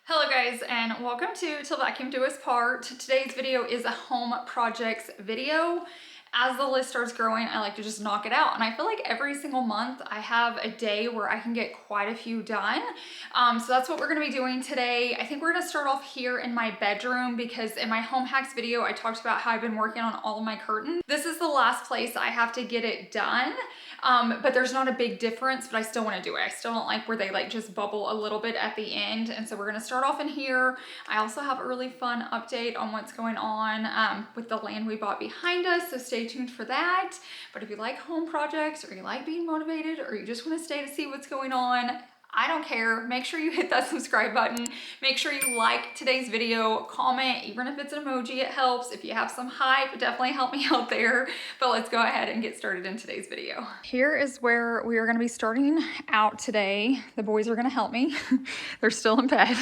Hello guys, and welcome to Till Vacuum Do Us Part. Today's video is a home projects video. As the list starts growing, I like to just knock it out. And I feel like every single month I have a day where I can get quite a few done. So that's what we're gonna be doing today. I think we're gonna start off here in my bedroom because in my home hacks video, I talked about how I've been working on all of my curtains. This is the last place I have to get it done. But there's not a big difference, but I still want to do it. I still don't like where they like just bubble a little bit at the end. And so we're going to start off in here. I also have a really fun update on what's going on with the land we bought behind us. So stay tuned for that. But if you like home projects or you like being motivated or you just want to stay to see what's going on, I don't care. Make sure you hit that subscribe button. Make sure you like today's video, comment, even if it's an emoji, it helps. If you have some hype, definitely help me out there. But let's go ahead and get started in today's video. Here is where we are gonna be starting out today. The boys are gonna help me. They're still in bed.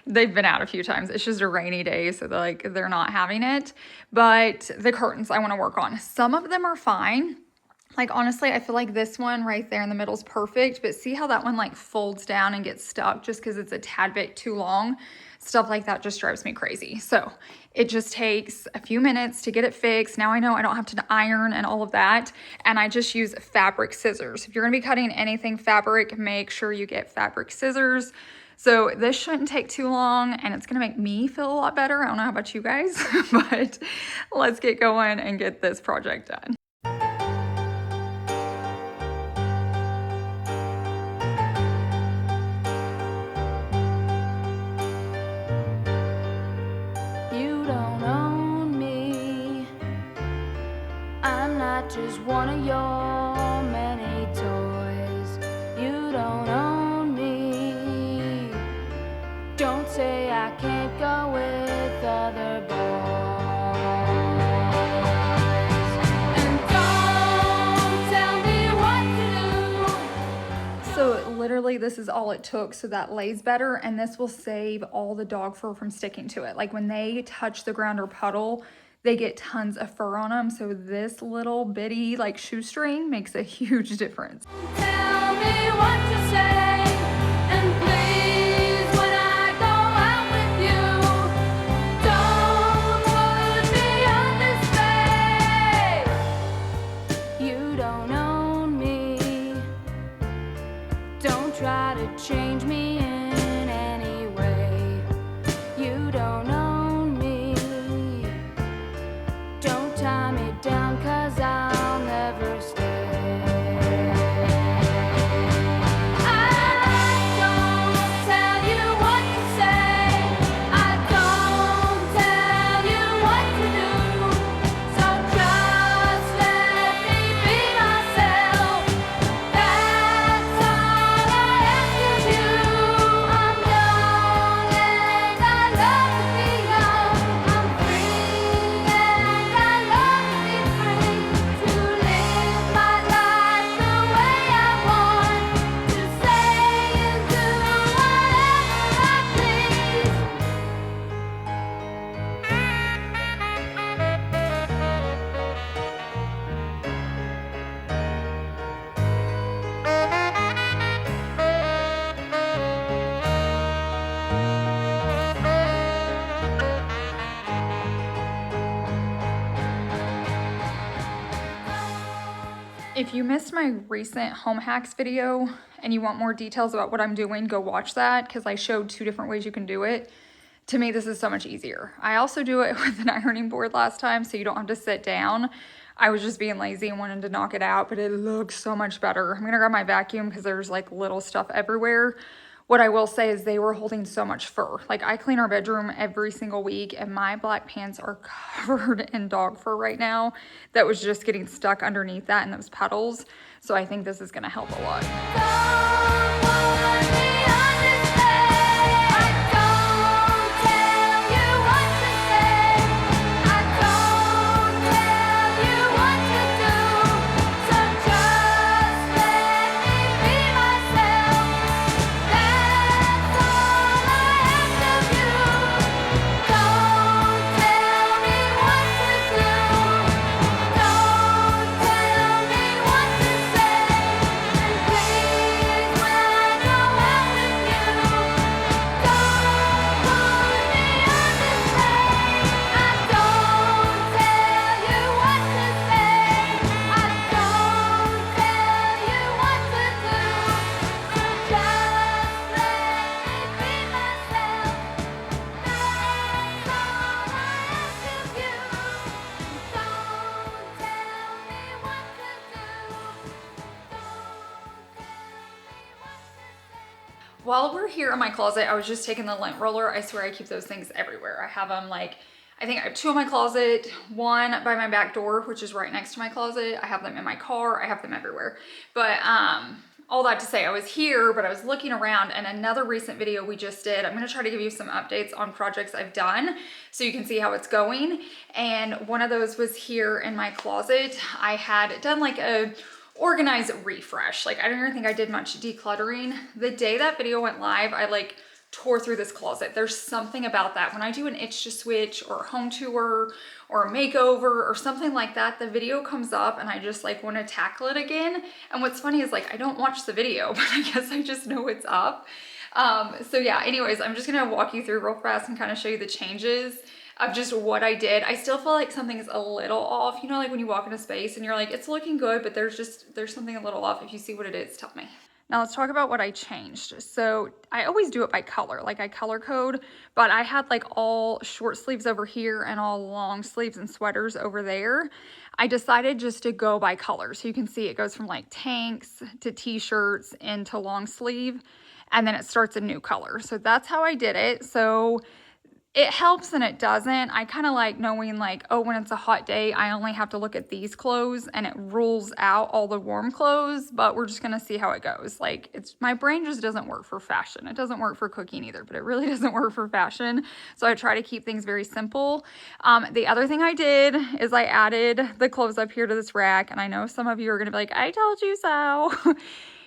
They've been out a few times. It's just a rainy day, so they're not having it. But the curtains I wanna work on. Some of them are fine. Like, honestly, I feel like this one right there in the middle is perfect, but see how that one like folds down and gets stuck just because it's a tad bit too long? Stuff like that just drives me crazy. So it just takes a few minutes to get it fixed. Now I know I don't have to iron and all of that. And I just use fabric scissors. If you're gonna be cutting anything fabric, make sure you get fabric scissors. So this shouldn't take too long and it's gonna make me feel a lot better. I don't know how about you guys, but let's get going and get this project done. Just one of your many toys. You don't own me. Don't say I can't go with other boys. And don't tell me what to do. So literally this is all it took so that lays better, and this will save all the dog fur from sticking to it. Like when they touch the ground or puddle, they get tons of fur on them. So this little bitty like shoestring makes a huge difference. Tell me what to say, and please, when I go out with you, don't put me on display. You don't own me. Don't try to change me in any way. You don't own me. Don't tie me down, 'cause I'll never stay. I don't tell you what to say. I don't tell you what to do. So just let me be myself. That's all I ask of you. I'm young and I love to be young. I'm free and I love to be free. To live my life the way I want. To say and do whatever I please. If you missed my recent home hacks video and you want more details about what I'm doing, go watch that because I showed 2 different ways you can do it. To me, this is so much easier. I also do it with an ironing board last time, so you don't have to sit down. I was just being lazy and wanted to knock it out, but it looks so much better. I'm gonna grab my vacuum because there's like little stuff everywhere. What I will say is they were holding so much fur. Like I clean our bedroom every single week and my black pants are covered in dog fur right now that was just getting stuck underneath that and those petals. So I think this is gonna help a lot. Don't put me on display. I don't tell you what to say. I don't tell you what to do. So just let me be myself. That's all I ask of you. Don't tell me what to do. Don't tell me what to say. And please, while we're here in my closet, I was just taking the lint roller. I swear I keep those things everywhere. I have them like, I think I have 2 in my closet, 1 by my back door, which is right next to my closet. I have them in my car. I have them everywhere. But all that to say, I was here, but I was looking around, and another recent video we just did, I'm going to try to give you some updates on projects I've done so you can see how it's going. And one of those was here in my closet. I had done like a organize refresh. Like, I don't even think I did much decluttering. The day that video went live, I like tore through this closet. There's something about that. When I do an itch to switch or a home tour or a makeover or something like that, the video comes up and I just like want to tackle it again. And what's funny is like, I don't watch the video, but I guess I just know it's up. So yeah, anyways, I'm just going to walk you through real fast and kind of show you the changes of just what I did. I still feel like something's a little off, you know, like when you walk into space and you're like, it's looking good, but there's something a little off. If you see what it is, tell me. Now let's talk about what I changed. So I always do it by color, like I color code, but I had like all short sleeves over here and all long sleeves and sweaters over there. I decided just to go by color. So you can see it goes from like tanks to t-shirts into long sleeve, and then it starts a new color. So that's how I did it. So it helps and it doesn't. I kind of like knowing like, oh, when it's a hot day, I only have to look at these clothes and it rules out all the warm clothes, but we're just going to see how it goes. Like, my brain just doesn't work for fashion. It doesn't work for cooking either, but it really doesn't work for fashion. So I try to keep things very simple. The other thing I did is I added the clothes up here to this rack. And I know some of you are going to be like, I told you so.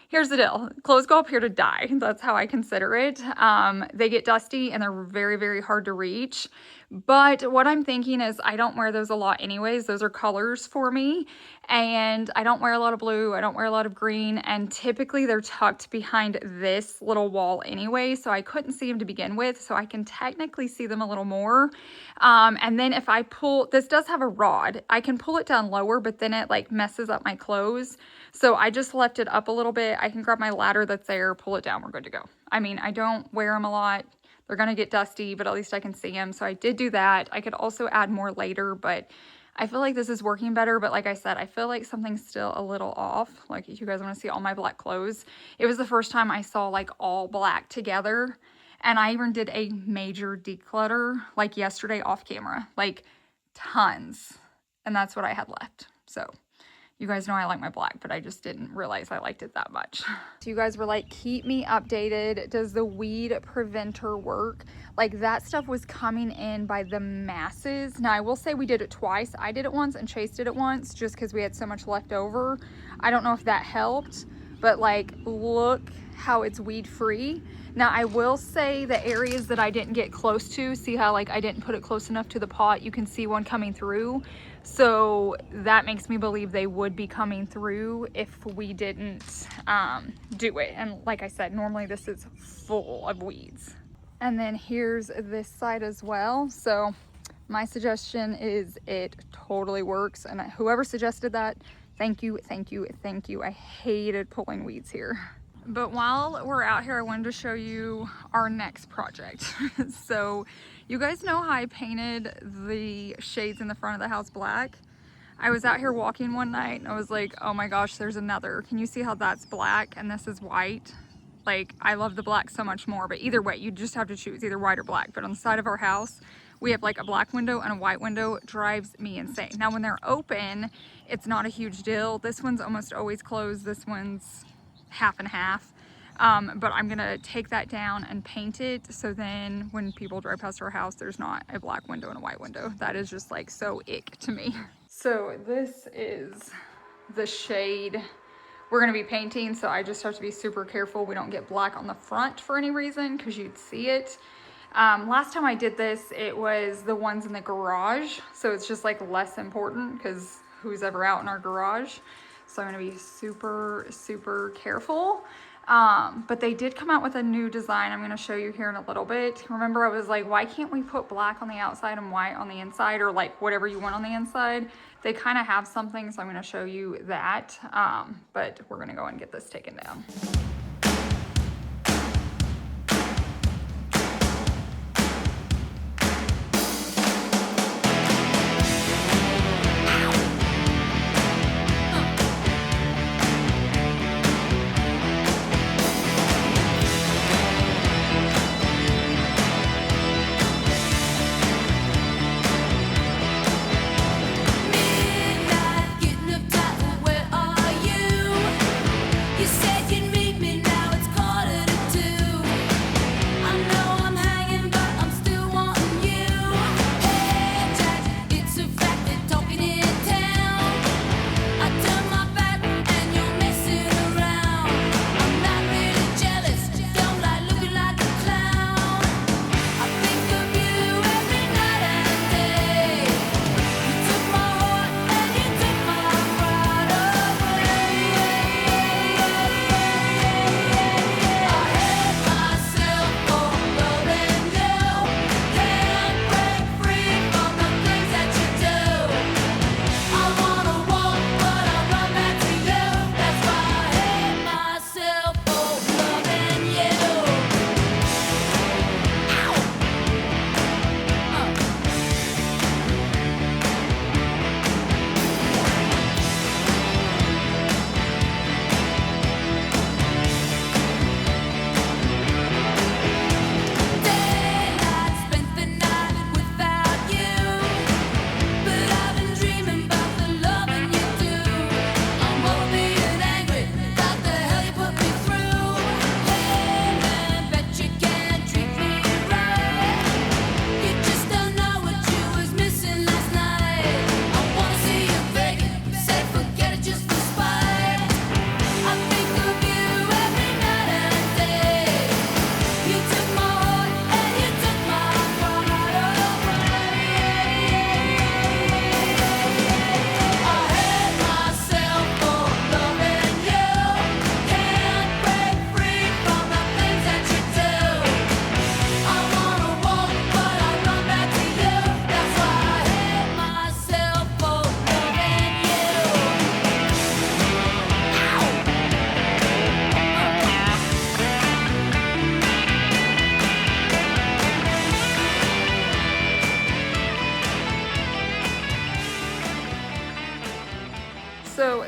Here's the deal. Clothes go up here to die. That's how I consider it. They get dusty and they're very, very hard to reach. But what I'm thinking is I don't wear those a lot anyways. Those are colors for me. And I don't wear a lot of blue. I don't wear a lot of green. And typically they're tucked behind this little wall anyway. So I couldn't see them to begin with. So I can technically see them a little more. And then if I pull, this does have a rod. I can pull it down lower, but then it like messes up my clothes. So I just left it up a little bit. I can grab my ladder that's there, pull it down, we're good to go. I mean, I don't wear them a lot. They're gonna get dusty, but at least I can see them. So I did do that. I could also add more later, but I feel like this is working better. But like I said, I feel like something's still a little off. Like, if you guys wanna see all my black clothes, it was the first time I saw like all black together. And I even did a major declutter like yesterday off camera, like tons. And that's what I had left. So you guys know I like my black, but I just didn't realize I liked it that much. So you guys were like, keep me updated. Does the weed preventer work? Like, that stuff was coming in by the masses. Now, I will say we did it twice. I did it once and Chase did it once just because we had so much left over. I don't know if that helped, but like, look how it's weed free. Now, I will say the areas that I didn't get close to, see how like I didn't put it close enough to the pot? You can see one coming through. So that makes me believe they would be coming through if we didn't do it. And like I said, normally this is full of weeds. And then here's this side as well. So my suggestion is it totally works. And whoever suggested that, thank you, thank you, thank you. I hated pulling weeds here. But while we're out here, I wanted to show you our next project. So you guys know how I painted the shades in the front of the house black? I was out here walking one night and I was like, oh my gosh, there's another. Can you see how that's black and this is white? Like, I love the black so much more, but either way, you just have to choose either white or black. But on the side of our house, we have like a black window and a white window. It drives me insane. Now, when they're open, it's not a huge deal. This one's almost always closed. This one's half and half. But I'm gonna take that down and paint it, so then when people drive past our house, there's not a black window and a white window. That is just like so ick to me. So this is the shade we're gonna be painting, so I just have to be super careful we don't get black on the front for any reason, because you'd see it. Last time I did this, it was the ones in the garage, so it's just like less important because who's ever out in our garage. So I'm gonna be super, super careful. But they did come out with a new design I'm going to show you here in a little bit. Remember, I was like, why can't we put black on the outside and white on the inside, or like whatever you want on the inside? They kind of have something, so I'm going to show you that. But we're going to go and get this taken down.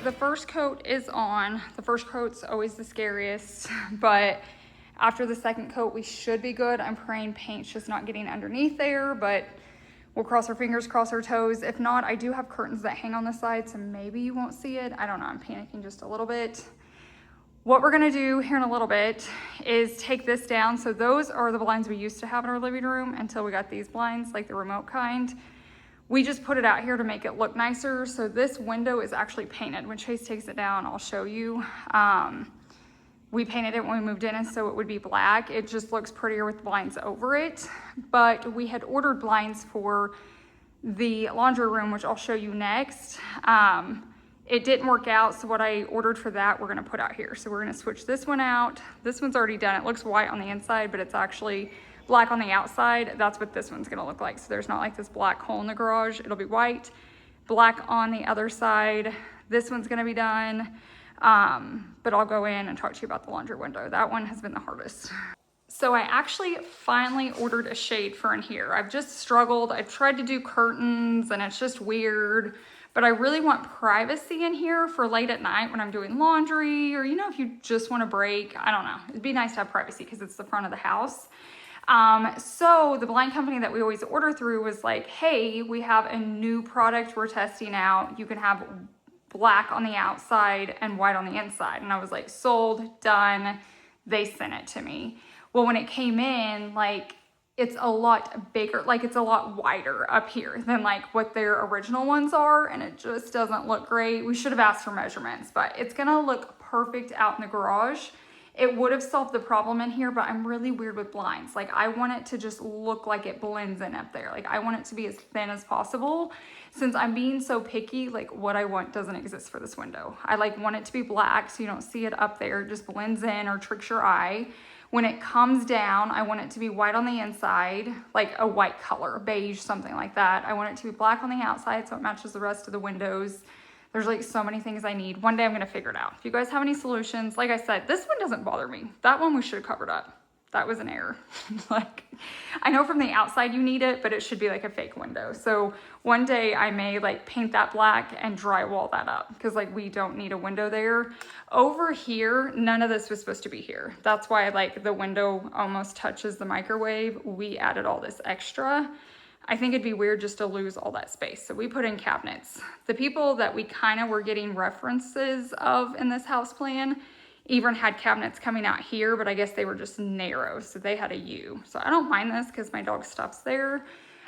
the first coat is on. The first coat's always the scariest, but after the second coat, we should be good. I'm praying paint's just not getting underneath there, but we'll cross our fingers, cross our toes. If not, I do have curtains that hang on the side, so maybe you won't see it. I don't know, I'm panicking just a little bit. What we're gonna do here in a little bit is take this down. So those are the blinds we used to have in our living room until we got these blinds, like the remote kind. We just put it out here to make it look nicer. So this window is actually painted. When Chase takes it down, I'll show you. We painted it when we moved in, and so it would be black. It just looks prettier with blinds over it. But we had ordered blinds for the laundry room, which I'll show you next. It didn't work out, so what I ordered for that, we're gonna put out here. So we're gonna switch this one out. This one's already done. It looks white on the inside, but it's actually black on the outside. That's what this one's gonna look like. So there's not like this black hole in the garage. It'll be white, black on the other side. This one's gonna be done. But I'll go in and talk to you about the laundry window. That one has been the hardest. So I actually finally ordered a shade for in here. I've just struggled. I've tried to do curtains and it's just weird, but I really want privacy in here for late at night when I'm doing laundry, or, you know, if you just want to break, I don't know. It'd be nice to have privacy because it's the front of the house. So the blind company that we always order through was like, hey, we have a new product we're testing out. You can have black on the outside and white on the inside. And I was like, sold, done. They sent it to me. Well, when it came in, like, it's a lot bigger, like it's a lot wider up here than like what their original ones are. And it just doesn't look great. We should have asked for measurements, but it's gonna look perfect out in the garage. It would have solved the problem in here, but I'm really weird with blinds. Like, I want it to just look like it blends in up there. Like, I want it to be as thin as possible. Since I'm being so picky, like, what I want doesn't exist for this window. I like want it to be black so you don't see it up there. It just blends in or tricks your eye. When it comes down, I want it to be white on the inside, like a white color, beige, something like that. I want it to be black on the outside so it matches the rest of the windows. There's like so many things I need. One day I'm gonna figure it out. If you guys have any solutions, like I said, this one doesn't bother me. That one we should have covered up. That was an error. Like, I know from the outside you need it, but it should be like a fake window. So one day I may like paint that black and drywall that up because like we don't need a window there. Over here, none of this was supposed to be here. That's why like the window almost touches the microwave. We added all this extra. I think it'd be weird just to lose all that space. So we put in cabinets. The people that we kind of were getting references of in this house plan even had cabinets coming out here, but I guess they were just narrow, so they had a U. So I don't mind this because my dog stuffs there.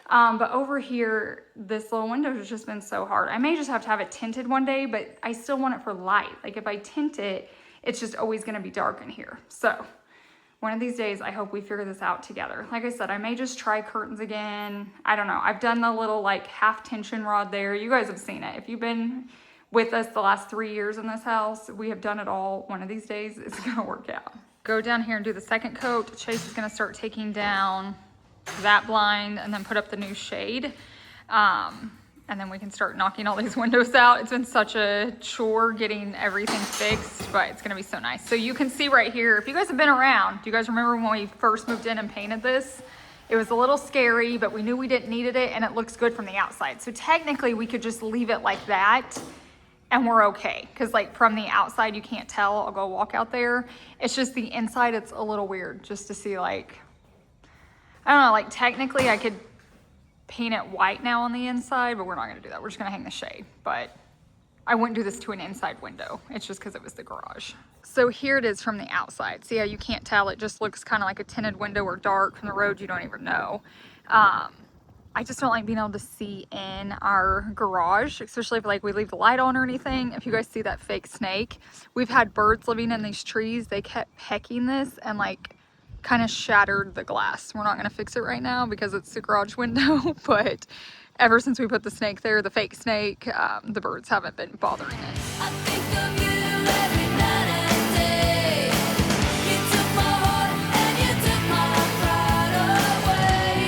But over here, this little window has just been so hard. I may just have to have it tinted one day, but I still want it for light. Like if I tint it, it's just always gonna be dark in here. So one of these days, I hope we figure this out together. Like I said, I may just try curtains again. I don't know. I've done the little like half tension rod there. You guys have seen it. If you've been with us the last 3 years in this house, we have done it all. One of these days, it's gonna work out. Go down here and do the second coat. Chase is gonna start taking down that blind and then put up the new shade. And then we can start knocking all these windows out. It's been such a chore getting everything fixed, but it's gonna be so nice. So you can see right here, if you guys have been around, do you guys remember when we first moved in and painted this? It was a little scary, but we knew we didn't need it and it looks good from the outside. So technically we could just leave it like that and we're okay. Cause like from the outside, you can't tell. I'll go walk out there. It's just the inside, it's a little weird just to see like, I don't know, like technically I could paint it white now on the inside, but we're not gonna do that. We're just gonna hang the shade, but I wouldn't do this to an inside window. It's just cause it was the garage. So here it is from the outside. See how you can't tell? It just looks kind of like a tinted window or dark. From the road, you don't even know. I just don't like being able to see in our garage, especially if like we leave the light on or anything. If you guys see that fake snake, we've had birds living in these trees. They kept pecking this and like kind of shattered the glass. We're not going to fix it right now because it's the garage window, but ever since we put the snake there, the fake snake, the birds haven't been bothering it. I think of you every night and day. You took my heart and you took my pride away.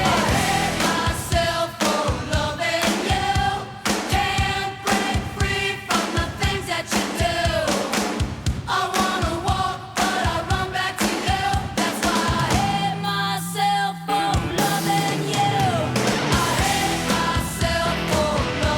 I hate myself for loving you. Can't break free from the things that you do. I wanna walk, but I run back to you. That's why I hate myself for loving you. I hate myself for loving you.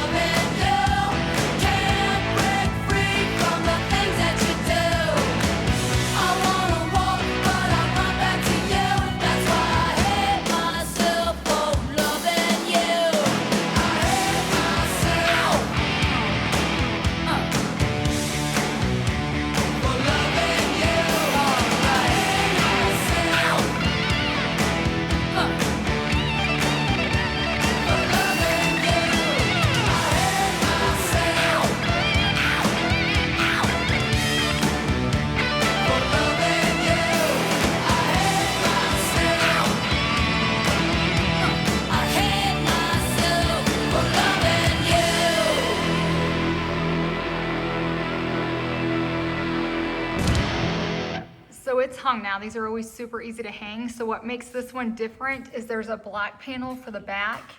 hung now. These are always super easy to hang. So what makes this one different is there's a black panel for the back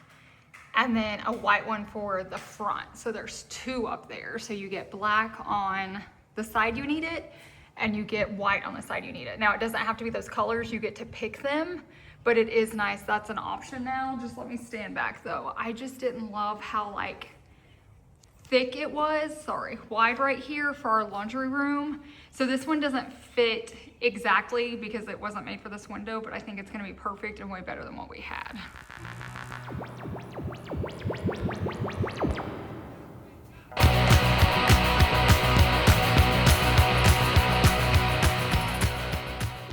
and then a white one for the front. So there's two up there. So you get black on the side you need it, and you get white on the side you need it. Now it doesn't have to be those colors, you get to pick them, but it is nice, that's an option now. Just let me stand back though. I just didn't love how like thick it was, wide right here for our laundry room. So this one doesn't fit exactly because it wasn't made for this window, but I think it's gonna be perfect and way better than what we had.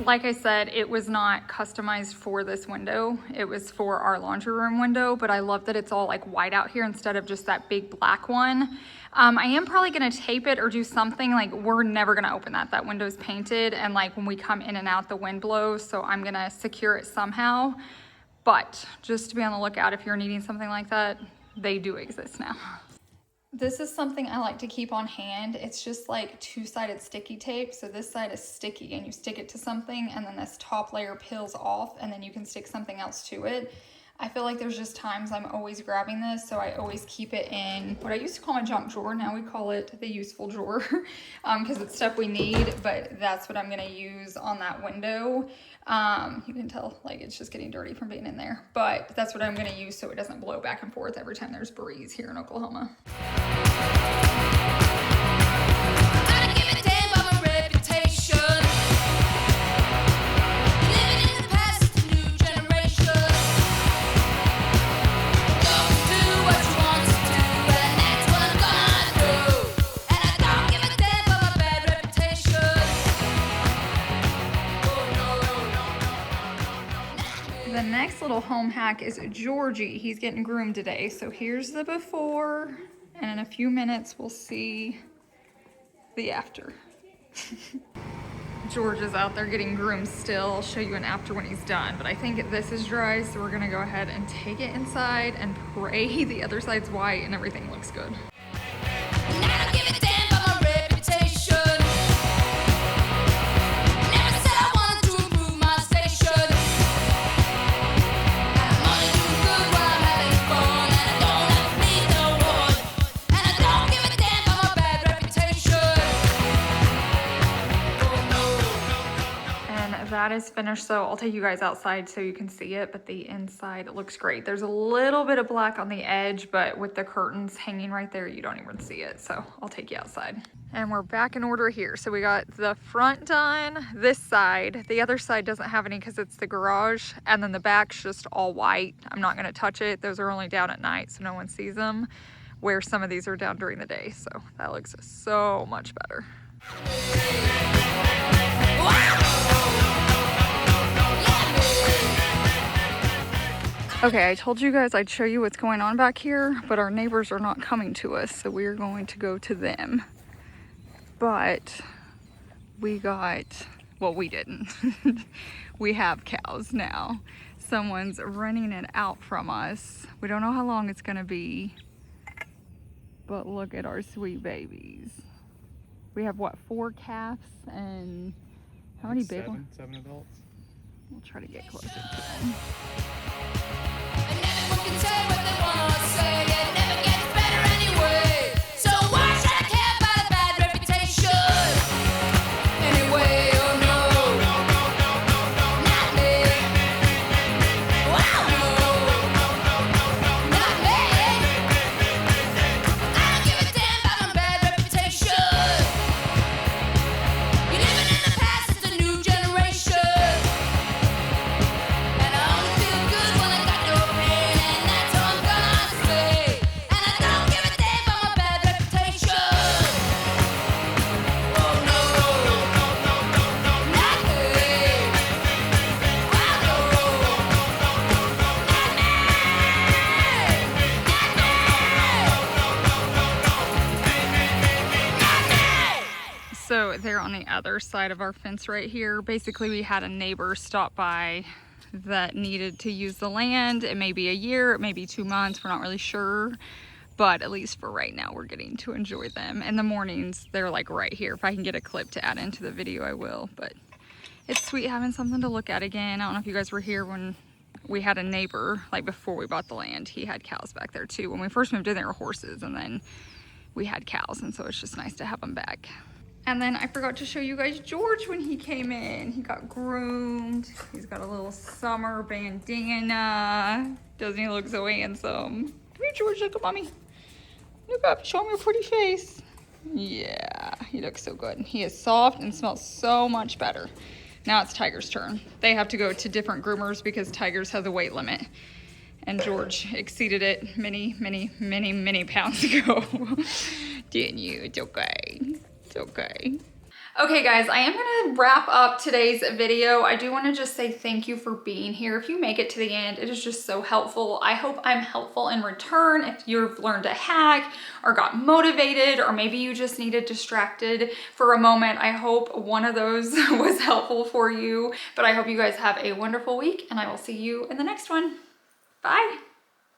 Like I said, it was not customized for this window. It was for our laundry room window, but I love that it's all like white out here instead of just that big black one. I am probably gonna tape it or do something. Like, we're never gonna open that. That window's painted, and like when we come in and out, the wind blows, so I'm gonna secure it somehow. But just to be on the lookout, if you're needing something like that, they do exist now. This is something I like to keep on hand. It's just like two-sided sticky tape. So this side is sticky and you stick it to something, and then this top layer peels off, and then you can stick something else to it. I feel like there's just times I'm always grabbing this, so I always keep it in what I used to call my junk drawer. Now we call it the useful drawer because it's stuff we need, but that's what I'm gonna use on that window. You can tell like it's just getting dirty from being in there, but that's what I'm gonna use so it doesn't blow back and forth every time there's breeze here in Oklahoma. The next little home hack is Georgie. He's getting groomed today. So here's the before, and in a few minutes we'll see the after. George is out there getting groomed still. I'll show you an after when he's done, but I think this is dry, so we're gonna go ahead and take it inside and pray the other side's white and everything looks good. That is finished, so I'll take you guys outside so you can see it, but the inside, it looks great. There's a little bit of black on the edge, but with the curtains hanging right there, you don't even see it, so I'll take you outside. And we're back in order here. So we got the front done, this side. The other side doesn't have any because it's the garage, and then the back's just all white. I'm not gonna touch it. Those are only down at night, so no one sees them, where some of these are down during the day, so that looks so much better. Okay, I told you guys I'd show you what's going on back here, but our neighbors are not coming to us, so we're going to go to them. But we got, well, we didn't. We have cows now. Someone's renting it out from us. We don't know how long it's gonna be, but look at our sweet babies. We have what, 4 calves and how many big ones? 7 adults. We'll try to get closer to them. So they're on the other side of our fence right here. Basically, we had a neighbor stop by that needed to use the land. It may be a year, it may be 2 months, we're not really sure. But at least for right now, we're getting to enjoy them. In the mornings, they're like right here. If I can get a clip to add into the video, I will. But It's sweet having something to look at again. I don't know if you guys were here when we had a neighbor, like before we bought the land. He had cows back there too. When we first moved in, there were horses, and then we had cows, and so it's just nice to have them back. And then I forgot to show you guys George when he came in. He got groomed. He's got a little summer bandana. Doesn't he look so handsome? Come here, George, look at mommy. Look up, show him your pretty face. Yeah, he looks so good. He is soft and smells so much better. Now it's Tiger's turn. They have to go to different groomers because Tiger's has a weight limit. And George exceeded it many, many, many, many pounds ago. Didn't you? It's okay. It's okay. Okay guys, I am gonna wrap up today's video. I do wanna just say thank you for being here. If you make it to the end, it is just so helpful. I hope I'm helpful in return. If you've learned a hack or got motivated, or maybe you just needed distracted for a moment, I hope one of those was helpful for you. But I hope you guys have a wonderful week, and I will see you in the next one. Bye.